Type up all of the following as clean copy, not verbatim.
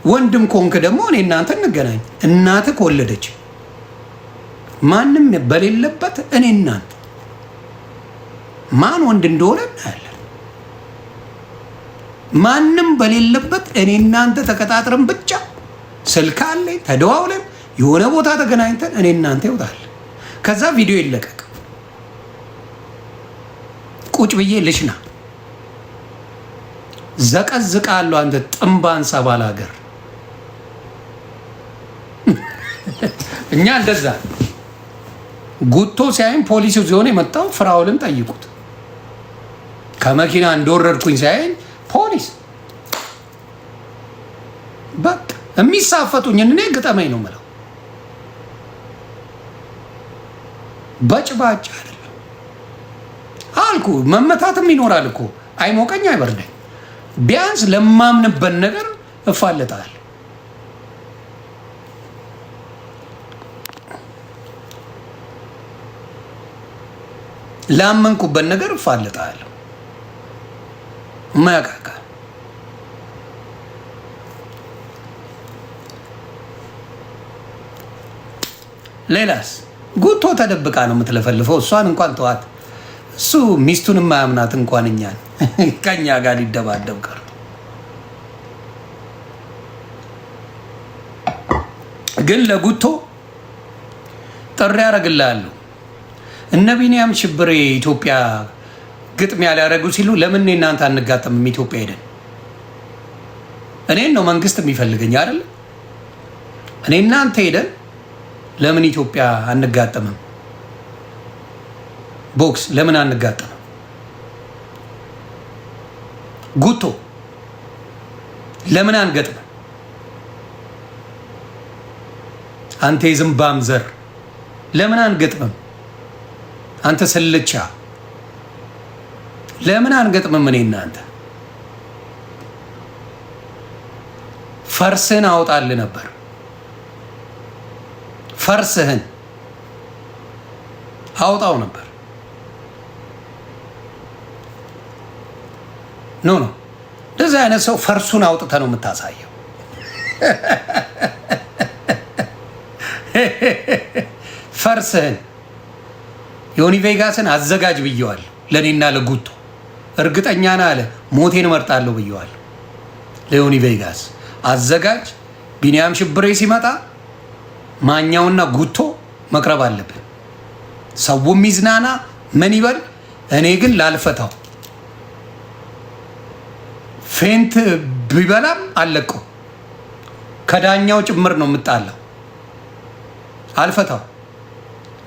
ወንድም ኮንክ ደግሞ እኔ እናንተ እንገናኝ። እናትህ ከወለደች ማንም በሌለበት እኔ እናንተ ማን ወንድ እንደሆነ እናያለን። ማንም በሌለበት እኔ እናንተ ተቀጣጥረን ብቻ ስልክ አለኝ ተደዋውለን የሆነ ቦታ ተገናኝተን እኔ እናንተ ይወጣል። ከዛ ቪዲዮ ይለቀቅ። ቁጭ ብዬ ልሽና ዘቀዝቃለሁ። አንተ ጥንባን ሰባል ሀገር እኛ እንደዛ ጉቶ ሲያይን ፖሊሱ ሲሆን የመጣው ፍራውልን ጠይቁት። ከመኪና እንደወረድኩኝ ሲያይን ፖሊስ በቃ የሚሳፈጡኝ እኔ ግጠመኝ ነው የምለው። በጭባጭ አይደለም አልኩ። መመታትም ይኖራል እኮ አይሞቀኝ አይበርደኝ። ቢያንስ ለማምንበት ነገር እፋለጣል። ላመንኩበት ነገር እፋለጣለሁ። ማያቃቃ ሌላስ ጉቶ ተደብቃ ነው የምትለፈልፈው። እሷን እንኳን ተዋት። እሱ ሚስቱን የማያምናት እንኳን እኛን ከኛ ጋር ሊደባደብ ቀር። ግን ለጉቶ ጥሪ ያደርግልሃለሁ። እነ ቢኒያም ሽብሬ ኢትዮጵያ ግጥሚያ ሊያደርጉ ሲሉ ለምን እናንተ አንጋጠምም? ኢትዮጵያ ሄደን እኔን ነው መንግስት የሚፈልገኝ አይደል? እኔ እናንተ ሄደን ለምን ኢትዮጵያ አንጋጠምም? ቦክስ ለምን አንጋጠምም? ጉቶ ለምን አንገጥምም? አንተ የዝምባም ዘር ለምን አንገጥምም? አንተ ስልቻ ለምን አንገጥምም? እኔ እናንተ ፈርስህን አውጣልህ ነበር። ፈርስህን አውጣው ነበር። ኖ እንደዚህ አይነት ሰው ፈርሱን አውጥተህ ነው የምታሳየው። ፈርስህን ዮኒ ቬጋስን አዘጋጅ ብየዋል። ለእኔና ለጉቶ እርግጠኛ ነህ አለ ሞቴን እመርጣለሁ ብየዋል። ለዮኒ ቬጋስ አዘጋጅ። ቢኒያም ሽብሬ ሲመጣ ማኛውና ጉቶ መቅረብ አለብን። ሰውም ይዝናና ምን ይበል። እኔ ግን ላልፈታው ፌንት ቢበላም አለቀው። ከዳኛው ጭምር ነው የምጣለው። አልፈታው።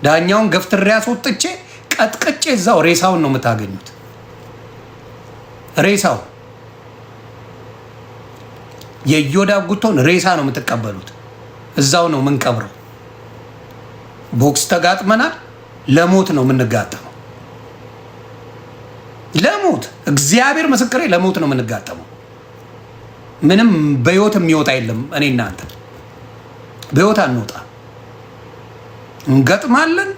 ዳኛውን ገፍትሬ አስወጥቼ ቀጥቅጬ እዛው ሬሳውን ነው የምታገኙት። ሬሳው የዮዳብ ጉቶን ሬሳ ነው የምትቀበሉት። እዛው ነው የምንቀብረው። ቦክስ ተጋጥመናል። ለሞት ነው የምንጋጠመው። ለሞት እግዚአብሔር ምስክሬ፣ ለሞት ነው የምንጋጠመው። ምንም በህይወት የሚወጣ የለም። እኔ እናንተ በህይወት አንወጣ። እንገጥማለን።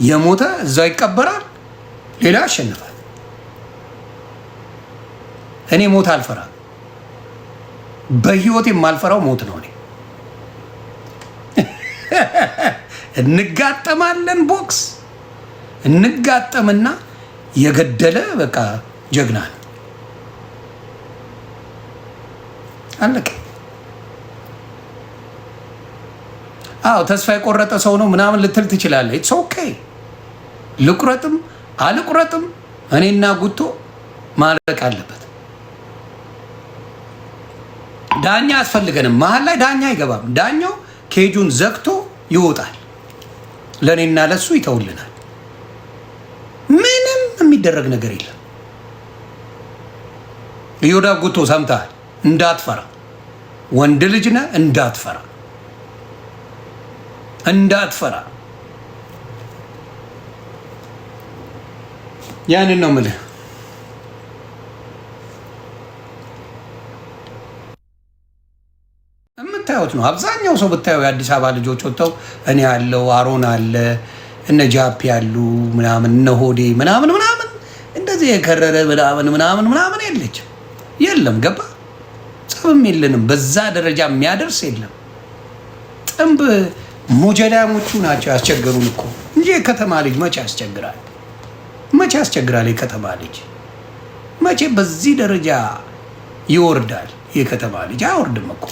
የሞተ እዛው ይቀበራል። ሌላ ያሸንፋል። እኔ ሞት አልፈራም። በህይወት የማልፈራው ሞት ነው። እኔ እንጋጠማለን። ቦክስ እንጋጠምና የገደለ በቃ ጀግና ነው። አለቀ። አዎ ተስፋ የቆረጠ ሰው ነው ምናምን ልትል ትችላለህ። ኢትስ ኦኬ። ልቁረጥም አልቁረጥም እኔና ጉቶ ማለቅ አለበት። ዳኛ አያስፈልገንም። መሀል ላይ ዳኛ አይገባም። ዳኛው ኬጁን ዘግቶ ይወጣል። ለእኔና ለሱ ይተውልናል። ምንም የሚደረግ ነገር የለም። ዮዳብ ጉቶ ሰምተሃል? እንዳትፈራ፣ ወንድ ልጅ ነህ። እንዳትፈራ እንዳትፈራ። ያንን ነው የምልህ። የምታዩት ነው። አብዛኛው ሰው ብታየው የአዲስ አበባ ልጆች ወጥተው እኔ ያለው አሮን አለ እነ ጃፒ ያሉ ምናምን እነ ሆዴ ምናምን ምናምን እንደዚህ የከረረ ምናምን ምናምን ምናምን የለችም። የለም ገባ ጸብም የለንም። በዛ ደረጃ የሚያደርስ የለም። ጥንብ ሞጀዳሞቹ ናቸው ያስቸገሩን እኮ እንጂ የከተማ ልጅ መቼ ያስቸግራል? መቼ ያስቸግራል? የከተማ ልጅ መቼ በዚህ ደረጃ ይወርዳል? የከተማ ልጅ አይወርድም እኮ።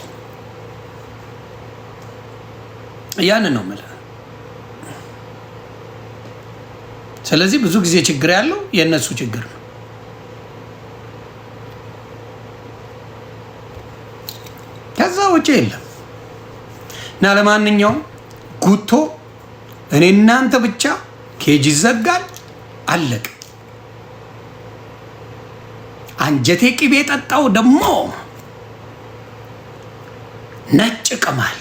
ያን ነው የምልህ። ስለዚህ ብዙ ጊዜ ችግር ያለው የእነሱ ችግር ነው። ከዛ ውጭ የለም። እና ለማንኛውም ጉቶ እኔ እናንተ ብቻ ኬጅ ይዘጋል፣ አለቅ። አንጀቴ ቅቤ ጠጣው ደግሞ ነጭ ቅማል